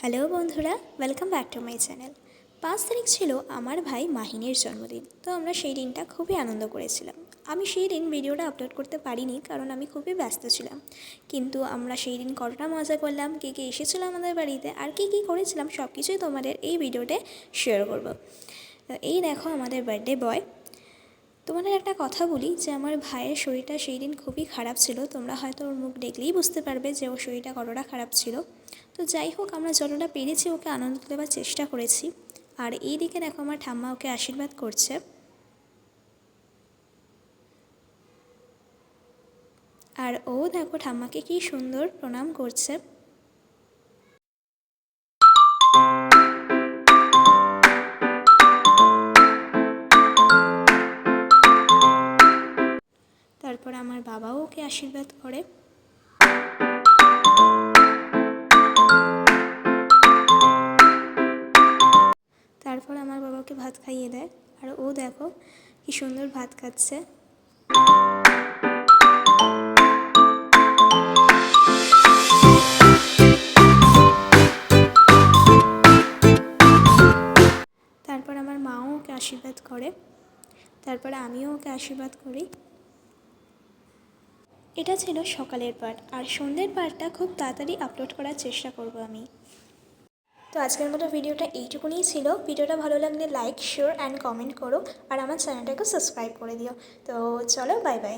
Hello বন্ধুরা, welcome back to my channel. 5 তারিখ ছিল আমার ভাই মাহিনের জন্মদিন। তো আমরা সেই দিনটা খুবই আনন্দ করেছিলাম। আমি সেই দিন ভিডিওটা আপলোড করতে পারিনি কারণ আমি খুবই ব্যস্ত ছিলাম। কিন্তু আমরা সেই দিন কতটা মজা করলাম, কে কে এসেছিলো আমাদের বাড়িতে আর কী কী করেছিলাম সব কিছুই তোমাদের এই ভিডিওতে শেয়ার করব। তো এই দেখো আমাদের বার্থডে বয়। তোমাদের একটা কথা বলি যে আমার ভাইয়ের শরীরটা সেই দিন খুবই খারাপ ছিল। তোমরা হয়তো ওর মুখ দেখলেই বুঝতে পারবে যে ওর শরীরটা কতটা খারাপ ছিল। তো যাই হোক, আমরা যতটা পেরেছি ওকে আনন্দ দেওয়ার চেষ্টা করেছি। আর এই দিকে দেখো আমার ঠাম্মা ওকে আশীর্বাদ করছে। আর ও দেখো ঠাম্মাকে কি সুন্দর প্রণাম করছে। তারপর আমার বাবাও ওকে আশীর্বাদ করে। তারপর আমার বাবাকে ভাত খাইয়ে দেয়। আর ও দেখো কি সুন্দর ভাত খাচ্ছে। তারপর আমার মাও ওকে আশীর্বাদ করে। তারপরে আমিও ওকে আশীর্বাদ করি। এটা ছিল সকালের পার্ট, আর সন্ধ্যের পার্টটা খুব তাড়াতাড়ি আপলোড করার চেষ্টা করব আমি। তো আজকের মতো ভিডিওটা এইটুকুনিই ছিল। ভিডিওটা ভালো লাগলে লাইক, শেয়ার অ্যান্ড কমেন্ট করো, আর আমার চ্যানেলটাকে সাবস্ক্রাইব করে দিও। তো চলো, বাই বাই।